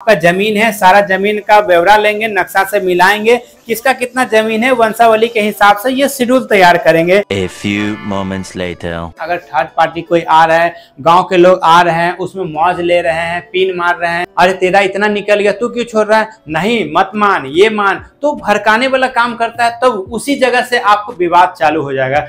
आपका जमीन है, सारा जमीन का ब्यौरा लेंगे, नक्शा से मिलाएंगे, किसका कितना जमीन है वंशावली के हिसाब से ये शेड्यूल तैयार करेंगे। A few moments later. अगर थर्ड पार्टी कोई आ रहा है, गांव के लोग आ रहे हैं, उसमें मौज ले रहे हैं, पीन मार रहे हैं, अरे तेरा इतना निकल गया तू क्यों छोड़ रहा है, नहीं मत मान, ये मान, तो भड़काने वाला काम करता है, तब उसी जगह से आपको विवाद चालू हो जाएगा।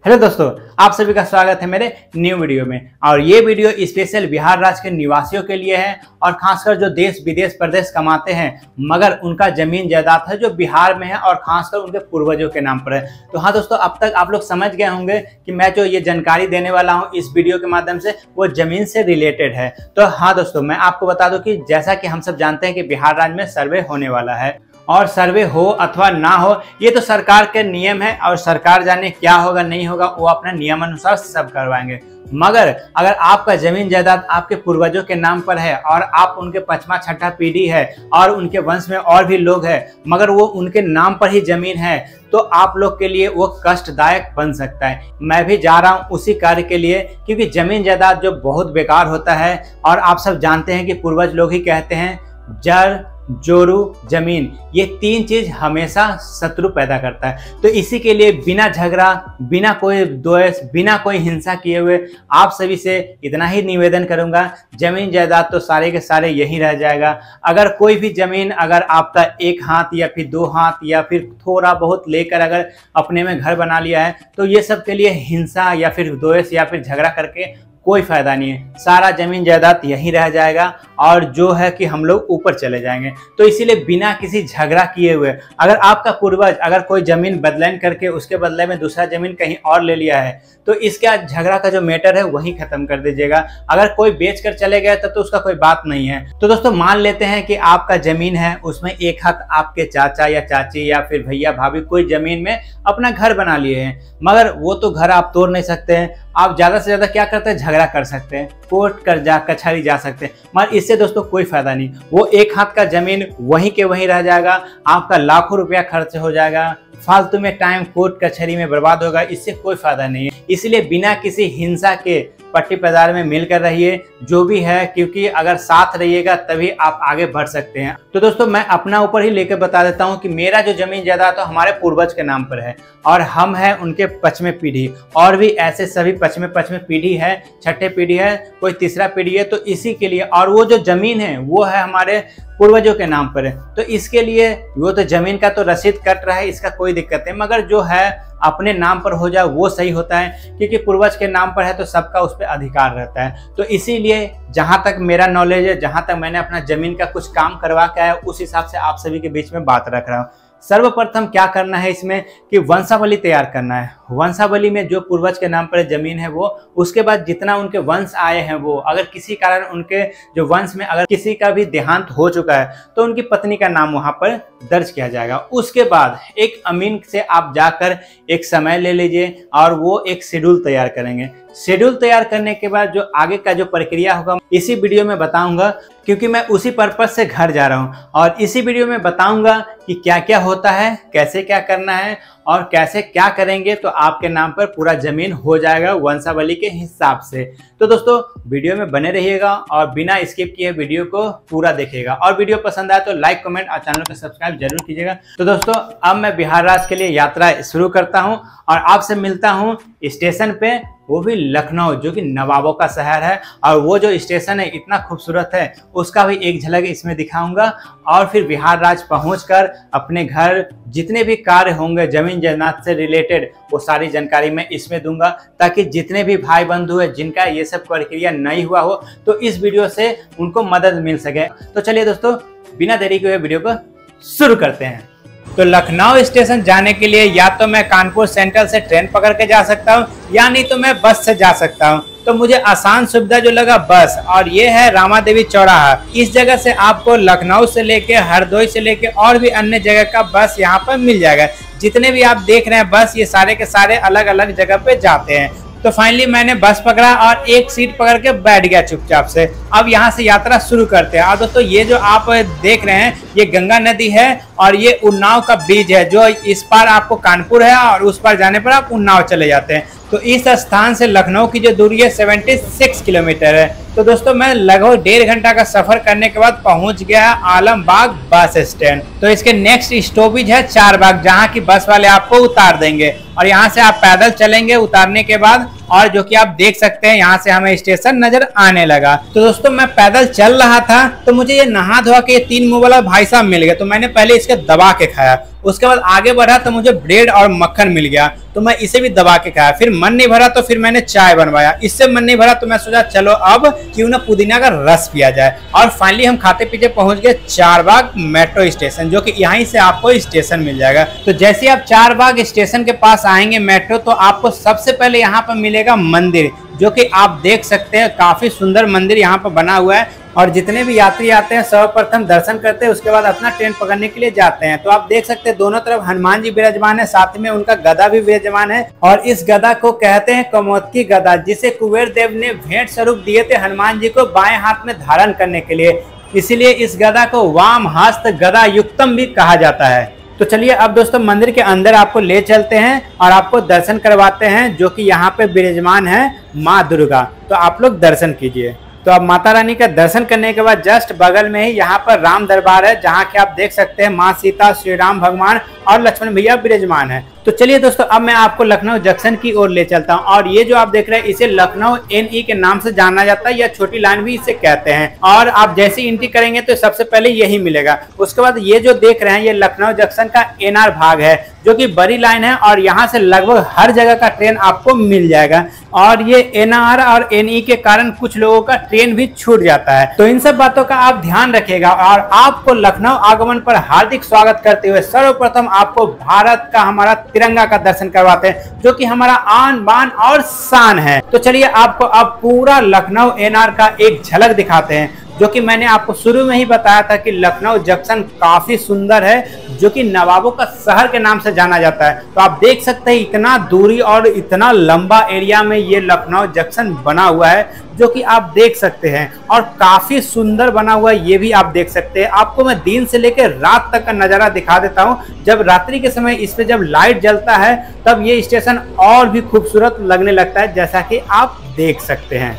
हेलो दोस्तों, आप सभी का स्वागत है मेरे न्यू वीडियो में। और ये वीडियो स्पेशल बिहार राज्य के निवासियों के लिए है और खासकर जो देश विदेश प्रदेश कमाते हैं मगर उनका जमीन जायदाद है जो बिहार में है और खासकर उनके पूर्वजों के नाम पर है। तो हाँ दोस्तों, अब तक आप लोग समझ गए होंगे कि मैं जो ये जानकारी देने वाला हूँ इस वीडियो के माध्यम से वो जमीन से रिलेटेड है। तो हाँ दोस्तों, मैं आपको बता दूं कि जैसा कि हम सब जानते हैं कि बिहार राज्य में सर्वे होने वाला है और सर्वे हो अथवा ना हो ये तो सरकार के नियम है और सरकार जाने क्या होगा नहीं होगा, वो अपना नियम अनुसार सब करवाएंगे। मगर अगर आपका जमीन जायदाद आपके पूर्वजों के नाम पर है और आप उनके पचमा छठा पीढ़ी है और उनके वंश में और भी लोग हैं मगर वो उनके नाम पर ही जमीन है, तो आप लोग के लिए वो कष्टदायक बन सकता है। मैं भी जा रहा हूँ उसी कार्य के लिए, क्योंकि जमीन जायदाद जो बहुत बेकार होता है और आप सब जानते हैं कि पूर्वज लोग ही कहते हैं जड़ जोरू जमीन, ये तीन चीज हमेशा शत्रु पैदा करता है। तो इसी के लिए बिना झगड़ा, बिना कोई द्वेष, बिना कोई हिंसा किए हुए आप सभी से इतना ही निवेदन करूंगा, जमीन जायदाद तो सारे के सारे यही रह जाएगा। अगर कोई भी जमीन अगर आपका एक हाथ या फिर दो हाथ या फिर थोड़ा बहुत लेकर अगर अपने में घर बना लिया है तो ये सब के लिए हिंसा या फिर द्वेष या फिर झगड़ा करके कोई फायदा नहीं है। सारा जमीन जायदाद यहीं रह जाएगा और जो है कि हम लोग ऊपर चले जाएंगे। तो इसीलिए बिना किसी झगड़ा किए हुए अगर आपका पूर्वज अगर कोई जमीन बदलान करके उसके बदले में दूसरा जमीन कहीं और ले लिया है तो इसका झगड़ा का जो मैटर है वही खत्म कर दीजिएगा। अगर कोई बेच कर चले गए तो उसका कोई बात नहीं है। तो दोस्तों मान लेते हैं कि आपका जमीन है, उसमें एक हाथ आपके चाचा या चाची या फिर भैया भाभी कोई जमीन में अपना घर बना लिए हैं, मगर वो तो घर आप तोड़ नहीं सकते हैं। आप ज्यादा से ज्यादा क्या करते हैं, झगड़ा कर सकते हैं, कोर्ट कर जा कचहरी जा सकते हैं, मगर इससे दोस्तों कोई फायदा नहीं। वो एक हाथ का जमीन वहीं के वहीं रह जाएगा, आपका लाखों रुपया खर्च हो जाएगा, फालतू में टाइम कोर्ट कचहरी में बर्बाद होगा, इससे कोई फायदा नहीं है। इसलिए बिना किसी हिंसा के पट्टी पैदार में मिलकर रहिए जो भी है, क्योंकि अगर साथ रहिएगा तभी आप आगे बढ़ सकते हैं। तो दोस्तों मैं अपना ऊपर ही लेकर बता देता हूं कि मेरा जो जमीन जायदाद तो हमारे पूर्वज के नाम पर है और हम हैं उनके पचमे पीढ़ी, और भी ऐसे सभी पचमे पीढ़ी है, छठे पीढ़ी है, कोई तीसरा पीढ़ी है। तो इसी के लिए, और वो जो जमीन है वो है हमारे पूर्वजों के नाम पर है, तो इसके लिए वो तो जमीन का तो रसीद कट रहा है, इसका कोई दिक्कत नहीं, मगर जो है अपने नाम पर हो जाए वो सही होता है, क्योंकि पूर्वज के नाम पर है तो सबका उस पर अधिकार रहता है। तो इसीलिए जहां तक मेरा नॉलेज है, जहां तक मैंने अपना जमीन का कुछ काम करवा के आया, उस हिसाब से आप सभी के बीच में बात रख रहा हूँ। सर्वप्रथम क्या करना है इसमें कि वंशावली तैयार करना है। वंशावली में जो पूर्वज के नाम पर जमीन है वो, उसके बाद जितना उनके वंश आए हैं वो, अगर किसी कारण उनके जो वंश में अगर किसी का भी देहांत हो चुका है तो उनकी पत्नी का नाम वहां पर दर्ज किया जाएगा। उसके बाद एक अमीन से आप जाकर एक समय ले लीजिए और वो एक शेड्यूल तैयार करेंगे। शेड्यूल तैयार करने के बाद जो आगे का जो प्रक्रिया होगा इसी वीडियो में बताऊंगा, क्योंकि मैं उसी पर्पज से घर जा रहा हूं और इसी वीडियो में बताऊंगा कि क्या क्या होता है, कैसे क्या करना है और कैसे क्या करेंगे तो आपके नाम पर पूरा जमीन हो जाएगा वंशावली के हिसाब से। तो दोस्तों वीडियो में बने रहिएगा और बिना स्किप किए वीडियो को पूरा देखिएगा, और वीडियो पसंद आए तो लाइक कमेंट और चैनल को सब्सक्राइब जरूर कीजिएगा। तो दोस्तों अब मैं बिहार राज्य के लिए यात्रा शुरू करता हूं और आपसे मिलता हूं स्टेशन पे, वो भी लखनऊ जो कि नवाबों का शहर है, और वो जो स्टेशन है इतना खूबसूरत है उसका भी एक झलक इसमें दिखाऊंगा। और फिर बिहार राज्य पहुंचकर अपने घर जितने भी कार्य होंगे जमीन जायदाद से रिलेटेड वो सारी जानकारी मैं इसमें दूंगा, ताकि जितने भी भाई बंधु है जिनका ये सब प्रक्रिया नहीं हुआ हो तो इस वीडियो से उनको मदद मिल सके। तो चलिए दोस्तों बिना देरी के वीडियो को शुरू करते हैं। तो लखनऊ स्टेशन जाने के लिए या तो मैं कानपुर सेंट्रल से ट्रेन पकड़ के जा सकता हूँ या नहीं तो मैं बस से जा सकता हूँ। तो मुझे आसान सुविधा जो लगा बस, और ये है रामा देवी चौराहा। इस जगह से आपको लखनऊ से लेके हरदोई से लेके और भी अन्य जगह का बस यहाँ पर मिल जाएगा। जितने भी आप देख रहे हैं बस ये सारे के सारे अलग अलग जगह पे जाते हैं। तो फाइनली मैंने बस पकड़ा और एक सीट पकड़ के बैठ गया चुपचाप से। अब यहाँ से यात्रा शुरू करते हैं। और दोस्तों ये जो आप देख रहे हैं ये गंगा नदी है और ये उन्नाव का ब्रिज है, जो इस पार आपको कानपुर है और उस पार जाने पर आप उन्नाव चले जाते हैं। तो इस स्थान से लखनऊ की जो दूरी है 76 किलोमीटर है। तो दोस्तों मैं लगभग 1.5 घंटा का सफर करने के बाद पहुंच गया आलमबाग बस स्टैंड। तो इसके नेक्स्ट स्टॉपेज है चारबाग, जहां की बस वाले आपको उतार देंगे और यहाँ से आप पैदल चलेंगे उतारने के बाद। और जो कि आप देख सकते हैं यहाँ से हमें स्टेशन नजर आने लगा। तो दोस्तों मैं पैदल चल रहा था तो मुझे ये नहा धोआ के 3 मुंह वाला भाई साहब मिल गए। तो मैंने पहले इसके दबा के खाया, उसके बाद आगे बढ़ा तो मुझे ब्रेड और मक्खन मिल गया, तो मैं इसे भी दबा के खाया। फिर मन नहीं भरा तो फिर मैंने चाय बनवाया, इससे मन नहीं भरा तो मैं सोचा चलो अब क्यों ना पुदीना का रस पिया जाए। और फाइनली हम खाते पीते पहुंच गए चारबाग मेट्रो स्टेशन, जो कि यहीं से आपको स्टेशन मिल जाएगा। तो जैसे ही आप चारबाग स्टेशन के पास आएंगे मेट्रो, तो आपको सबसे पहले यहाँ पर मिलेगा मंदिर, जो कि आप देख सकते हैं काफी सुंदर मंदिर यहाँ पर बना हुआ है। और जितने भी यात्री आते हैं सर्वप्रथम दर्शन करते हैं, उसके बाद अपना ट्रेन पकड़ने के लिए जाते हैं। तो आप देख सकते हैं दोनों तरफ हनुमान जी विराजमान है, साथ में उनका गदा भी विराजमान है। और इस गदा को कहते हैं कमोदकी गदा, जिसे कुबेर देव ने भेंट स्वरूप दिए थे हनुमान जी को बाएं हाथ में धारण करने के लिए, इसीलिए इस गदा को वाम हस्त गदा युक्तम भी कहा जाता है। तो चलिए अब दोस्तों मंदिर के अंदर आपको ले चलते हैं और आपको दर्शन करवाते हैं, जो कि यहाँ पे विराजमान है माँ दुर्गा। तो आप लोग दर्शन कीजिए। तो अब माता रानी का दर्शन करने के बाद जस्ट बगल में ही यहाँ पर राम दरबार है, जहाँ के आप देख सकते हैं माँ सीता, श्री राम भगवान और लक्ष्मण भैया विराजमान है। तो चलिए दोस्तों अब मैं आपको लखनऊ जंक्शन की ओर ले चलता हूँ। और ये जो आप देख रहे हैं इसे लखनऊ NE के नाम से जाना जाता है, या छोटी लाइन भी इसे कहते हैं। और आप जैसे एंट्री करेंगे तो सबसे पहले यही मिलेगा। उसके बाद ये जो देख रहे हैं ये लखनऊ जंक्शन का NR भाग है, जो कि बड़ी लाइन है और यहाँ से लगभग हर जगह का ट्रेन आपको मिल जाएगा। और ये NR और NE के कारण कुछ लोगों का ट्रेन भी छूट जाता है। तो इन सब बातों का आप ध्यान रखिएगा। और आपको लखनऊ आगमन पर हार्दिक स्वागत करते हुए सर्वप्रथम आपको भारत का हमारा तिरंगा का दर्शन करवाते हैं, जो कि हमारा आन बान और शान है। तो चलिए आपको अब पूरा लखनऊ NR का एक झलक दिखाते हैं, जो कि मैंने आपको शुरू में ही बताया था कि लखनऊ जंक्शन काफी सुंदर है, जो कि नवाबों का शहर के नाम से जाना जाता है। तो आप देख सकते हैं इतना दूरी और इतना लंबा एरिया में ये लखनऊ जंक्शन बना हुआ है, जो कि आप देख सकते हैं। और काफी सुंदर बना हुआ है, ये भी आप देख सकते हैं। आपको मैं दिन से लेकर रात तक का नजारा दिखा देता हूँ। जब रात्रि के समय इस पे जब लाइट जलता है तब ये स्टेशन और भी खूबसूरत लगने लगता है, जैसा कि आप देख सकते हैं।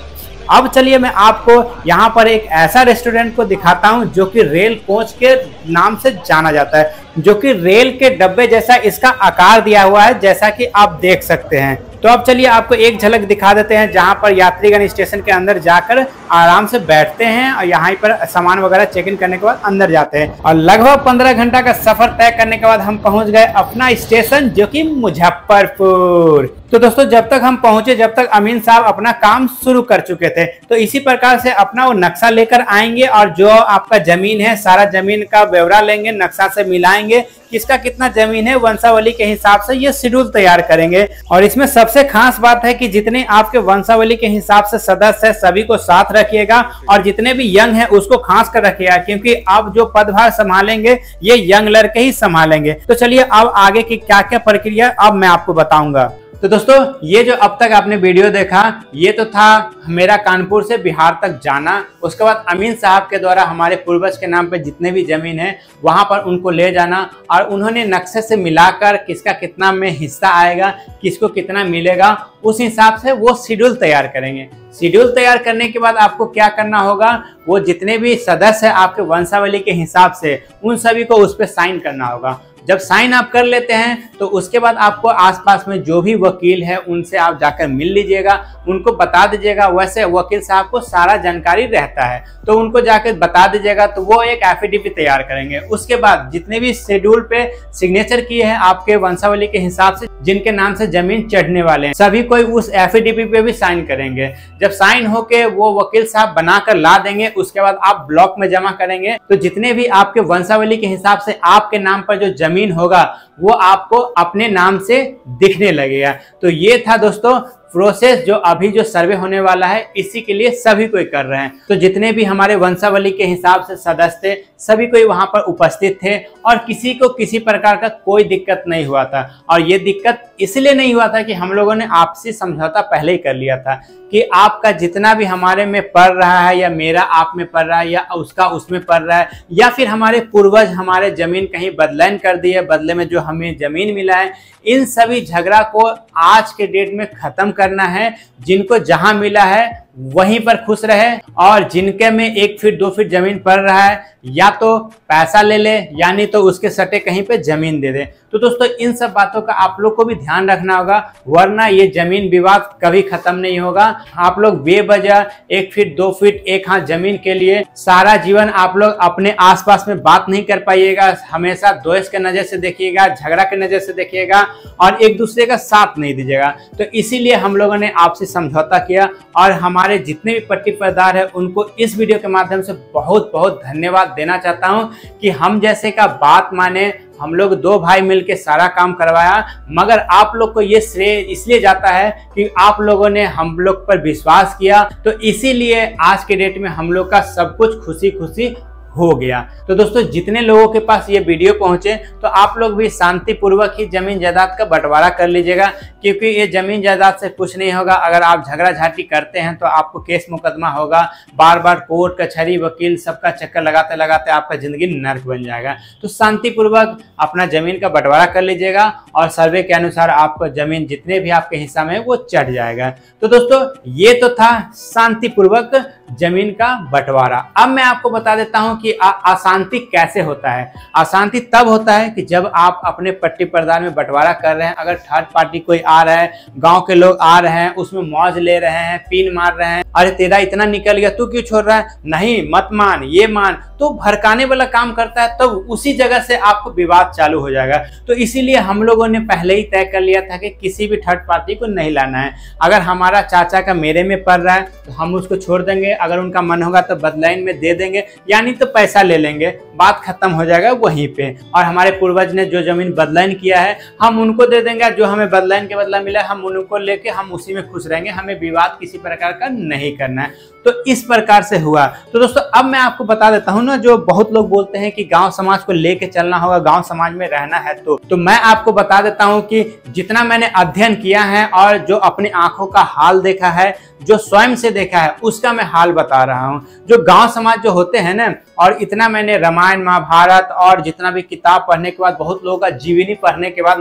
अब चलिए मैं आपको यहाँ पर एक ऐसा रेस्टोरेंट को दिखाता हूँ, जो कि रेल कोच के नाम से जाना जाता है, जो कि रेल के डब्बे जैसा इसका आकार दिया हुआ है, जैसा कि आप देख सकते हैं। तो अब चलिए आपको एक झलक दिखा देते हैं, जहां पर यात्रीगण स्टेशन के अंदर जाकर आराम से बैठते हैं और यहाँ पर सामान वगैरह चेक इन करने के बाद अंदर जाते हैं। और लगभग 15 घंटा का सफर तय करने के बाद हम पहुंच गए अपना स्टेशन, जो कि मुजफ्फरपुर। तो दोस्तों जब तक हम पहुंचे, जब तक अमीन साहब अपना काम शुरू कर चुके थे। तो इसी प्रकार से अपना वो नक्शा लेकर आएंगे और जो आपका जमीन है सारा जमीन का ब्यौरा लेंगे, नक्शा से मिलाएंगे, किसका कितना जमीन है वंशावली के हिसाब से ये शेड्यूल तैयार करेंगे। और इसमें सबसे खास बात है कि जितने आपके वंशावली के हिसाब से सदस्य है सभी को साथ रखिएगा, और जितने भी यंग है उसको खास कर रखिएगा, क्योंकि अब जो पदभार संभालेंगे ये यंग लड़के ही संभालेंगे। तो चलिए अब आगे की क्या क्या प्रक्रिया अब मैं आपको बताऊंगा। तो दोस्तों ये जो अब तक आपने वीडियो देखा, ये तो था मेरा कानपुर से बिहार तक जाना। उसके बाद अमीन साहब के द्वारा हमारे पूर्वज के नाम पे जितने भी जमीन है वहां पर उनको ले जाना, और उन्होंने नक्शे से मिलाकर किसका कितना में हिस्सा आएगा, किसको कितना मिलेगा, उस हिसाब से वो शेड्यूल तैयार करेंगे। शेड्यूल तैयार करने के बाद आपको क्या करना होगा, वो जितने भी सदस्य है आपके वंशावली के हिसाब से उन सभी को उस पर साइन करना होगा। जब साइन आप कर लेते हैं तो उसके बाद आपको आसपास में जो भी वकील है उनसे आप जाकर मिल लीजिएगा, उनको बता दीजिएगा। वैसे वकील साहब को सारा जानकारी रहता है, तो उनको जाकर बता दीजिएगा, तो वो एक एफिडेविट तैयार करेंगे। उसके बाद जितने भी शेड्यूल पे सिग्नेचर किए हैं आपके वंशावली के हिसाब से, जिनके नाम से जमीन चढ़ने वाले हैं, सभी कोई उस एफिडेविट पे भी साइन करेंगे। जब साइन होके वो वकील साहब बनाकर ला देंगे, उसके बाद आप ब्लॉक में जमा करेंगे। तो जितने भी आपके वंशावली के हिसाब से आपके नाम पर जो जमीन होगा वो आपको अपने नाम से दिखने लगेगा। तो ये था दोस्तों प्रोसेस, जो अभी जो सर्वे होने वाला है इसी के लिए सभी कोई कर रहे हैं। तो जितने भी हमारे वंशावली के हिसाब से सदस्य थे सभी कोई वहां पर उपस्थित थे, और किसी को किसी प्रकार का कोई दिक्कत नहीं हुआ था। और ये दिक्कत इसलिए नहीं हुआ था कि हम लोगों ने आपसी समझौता पहले ही कर लिया था कि आपका जितना भी हमारे में पड़ रहा है, या मेरा आप में पड़ रहा है, या उसका उसमें पड़ रहा है, या फिर हमारे पूर्वज हमारे जमीन कहीं बदलान कर दी है, बदले में जो हमें जमीन मिला है, इन सभी झगड़ा को आज के डेट में खत्म करना है। जिनको जहां मिला है वहीं पर खुश रहे, और जिनके में 1 फीट 2 फीट जमीन पड़ रहा है या तो पैसा ले ले, यानी तो उसके सटे कहीं पे जमीन दे दे। तो दोस्तों इन सब बातों का आप लोग को भी ध्यान रखना होगा, वरना ये जमीन विवाद कभी खत्म नहीं होगा। आप लोग बेवजह 1 फीट 2 फीट 1 हाथ जमीन के लिए सारा जीवन आप लोग अपने आसपास में बात नहीं कर पाइएगा। हमेशा द्वेष के नजर से देखिएगा, झगड़ा के नजर से देखिएगा, और एक दूसरे का साथ नहीं दीजिएगा। तो इसीलिए हम लोगों ने आपसे समझौता किया, और हमारे जितने भी पट्टी पट्टीदार है उनको इस वीडियो के माध्यम से बहुत बहुत धन्यवाद देना चाहता हूं कि हम जैसे का बात माने। हम लोग 2 भाई मिलके सारा काम करवाया, मगर आप लोग को ये श्रेय इसलिए जाता है कि आप लोगों ने हम लोग पर विश्वास किया। तो इसीलिए आज के डेट में हम लोग का सब कुछ खुशी खुशी हो गया। तो दोस्तों जितने लोगों के पास ये वीडियो पहुंचे, तो आप लोग भी शांति पूर्वक ही जमीन जायदाद का बंटवारा कर लीजिएगा, क्योंकि ये जमीन जायदाद से कुछ नहीं होगा। अगर आप झगड़ा झाटी करते हैं तो आपको केस मुकदमा होगा, बार बार कोर्ट कचहरी वकील सबका चक्कर लगाते लगाते आपका जिंदगी नर्क बन जाएगा। तो शांति पूर्वक अपना जमीन का बंटवारा कर लीजिएगा, और सर्वे के अनुसार आपको जमीन जितने भी आपके हिस्सा में वो चढ़ जाएगा। तो दोस्तों ये तो था शांति पूर्वक जमीन का बंटवारा। अब मैं आपको बता देता हूं कि अशांति कैसे होता है। अशांति तब होता है कि जब आप अपने पट्टी प्रदान में बंटवारा कर रहे हैं, अगर थर्ड पार्टी कोई आ रहा है, गांव के लोग आ रहे हैं, उसमें मौज ले रहे हैं, पीन मार रहे हैं, अरे तेरा इतना निकल गया तू क्यों छोड़ रहा है, नहीं मत मान ये मान, तो भड़काने वाला काम करता है, तब उसी जगह से आपको विवाद चालू हो जाएगा। तो इसीलिए हम लोगों ने पहले ही तय कर लिया था कि किसी भी थर्ड पार्टी को नहीं लाना है। अगर हमारा चाचा का मेरे में पड़ रहा है तो हम उसको छोड़ देंगे, अगर उनका मन होगा तो बदलाइन में दे देंगे, यानी तो पैसा ले लेंगे, बात खत्म हो जाएगा वहीं पे। और हमारे पूर्वज ने जो जमीन बदलाइन किया है हम उनको दे देंगे, जो हमें बदलाइन के बदला मिला हम उनको लेके हम उसी में खुश रहेंगे, हमें विवाद किसी प्रकार का नहीं करना है। तो इस प्रकार से हुआ। तो दोस्तों अब मैं आपको बता देता हूं ना, जो बहुत लोग बोलते हैं कि गांव समाज को लेके चलना होगा, गांव समाज में रहना है, तो मैं आपको बता देता हूं कि जितना मैंने अध्ययन किया है और जो अपनी आंखों का हाल देखा है, जो स्वयं से देखा है, उसका मैं हाल बता रहा हूं। जो गांव समाज जो होते हैं ना, और इतना मैंने रामायण महाभारत और जितना भी किताब पढ़ने के बाद, बहुत लोगों का जीवनी पढ़ने के बाद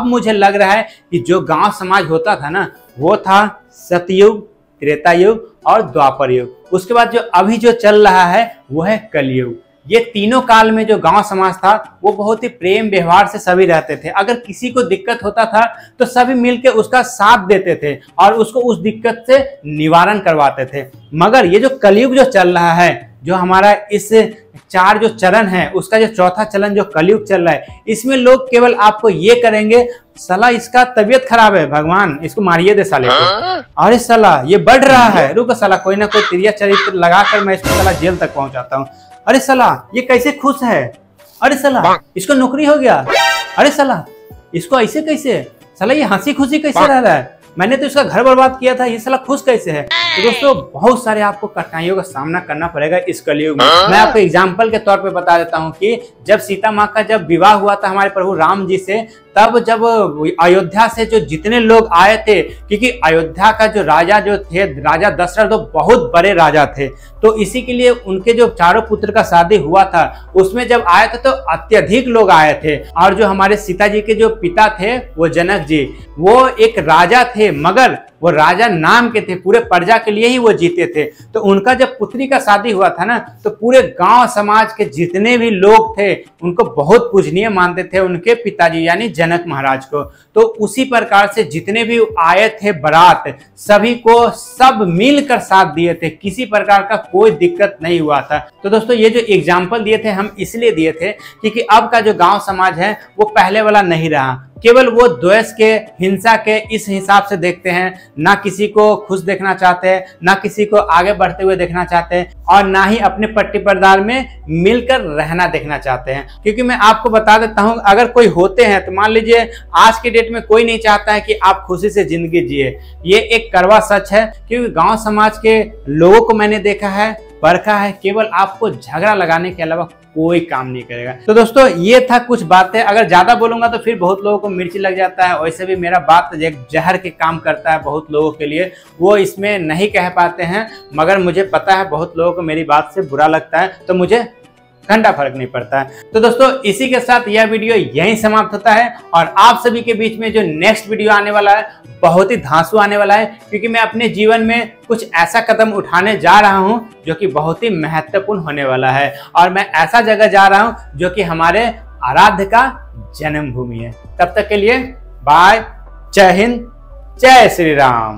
मुझे लग रहा है कि जो गांव समाज होता था ना, वो था सतयुग, त्रेता युग और द्वापर युग। उसके बाद जो अभी जो चल रहा है वो है कलयुग। ये तीनों काल में जो गांव समाज था वो बहुत ही प्रेम व्यवहार से सभी रहते थे। अगर किसी को दिक्कत होता था तो सभी मिलकर उसका साथ देते थे और उसको उस दिक्कत से निवारण करवाते थे। मगर ये जो कलयुग जो चल रहा है, जो हमारा इस 4 जो चरण है उसका जो चौथा चरण जो कलयुग चल रहा है, इसमें लोग केवल आपको ये करेंगे, साला इसका तबीयत खराब है, भगवान इसको मारिए दे साले को, अरे साला ये बढ़ रहा है, रुक साला कोई ना कोई तिरिया चरित्र लगाकर मैं इसको साला जेल तक पहुंचाता हूँ, अरे साला ये कैसे खुश है, अरे साला इसको नौकरी हो गया, अरे साला इसको ऐसे कैसे, साला ये हंसी खुशी कैसे रह रहा है, मैंने तो इसका घर बर्बाद किया था, ये साला खुश कैसे है। तो दोस्तों बहुत सारे आपको कठिनाइयों का सामना करना पड़ेगा इस कलयुग में। मैं आपको एग्जाम्पल के तौर पे बता देता हूँ कि जब सीता माँ का जब विवाह हुआ था हमारे प्रभु राम जी से, तब जब अयोध्या से जो जितने लोग आए थे, क्योंकि अयोध्या का जो राजा जो थे, राजा दशरथ, तो बहुत बड़े राजा थे, तो इसी के लिए उनके जो चारों पुत्र का शादी हुआ था उसमें जब आए थे तो अत्यधिक लोग आए थे। और जो हमारे सीता जी के जो पिता थे वो जनक जी, वो एक राजा थे, मगर वो राजा नाम के थे, पूरे प्रजा के लिए ही वो जीते थे। तो उनका जब पुत्री का शादी हुआ था ना, तो पूरे गांव समाज के जितने भी लोग थे उनको बहुत पूजनीय मानते थे, उनके पिताजी यानी जनक महाराज को। तो उसी प्रकार से जितने भी आए थे बारात, सभी को सब मिलकर साथ दिए थे, किसी प्रकार का कोई दिक्कत नहीं हुआ था। तो दोस्तों ये जो एग्जाम्पल दिए थे हम इसलिए दिए थे क्योंकि अब का जो गांव समाज है वो पहले वाला नहीं रहा, केवल वो द्वेष के, हिंसा के इस हिसाब से देखते हैं, ना किसी को खुश देखना चाहते हैं, ना किसी को आगे बढ़ते हुए देखना चाहते हैं, और ना ही अपने पट्टी परिवार में मिलकर रहना देखना चाहते हैं। क्योंकि मैं आपको बता देता हूं, अगर कोई होते हैं तो मान लीजिए आज के डेट में कोई नहीं चाहता है कि आप खुशी से जिंदगी जिए, ये एक कड़वा सच है। क्योंकि गांव समाज के लोगों को मैंने देखा है, परखा है, केवल आपको झगड़ा लगाने के अलावा कोई काम नहीं करेगा। तो दोस्तों ये था कुछ बातें, अगर ज्यादा बोलूंगा तो फिर बहुत लोगों को मिर्ची लग जाता है, वैसे भी मेरा बात एक जहर के काम करता है बहुत लोगों के लिए, वो इसमें नहीं कह पाते हैं, मगर मुझे पता है बहुत लोगों को मेरी बात से बुरा लगता है, तो मुझे घंटा फर्क नहीं पड़ता है। तो दोस्तों इसी के साथ यह वीडियो यहीं समाप्त होता है और आप सभी के बीच में जो नेक्स्ट वीडियो आने वाला है बहुत ही धांसू आने वाला है, क्योंकि मैं अपने जीवन में कुछ ऐसा कदम उठाने जा रहा हूं जो कि बहुत ही महत्वपूर्ण होने वाला है और मैं ऐसा जगह जा रहा हूं जो कि हमारे आराध्य का जन्मभूमि है। तब तक के लिए बाय, जय हिंद, जय श्री राम।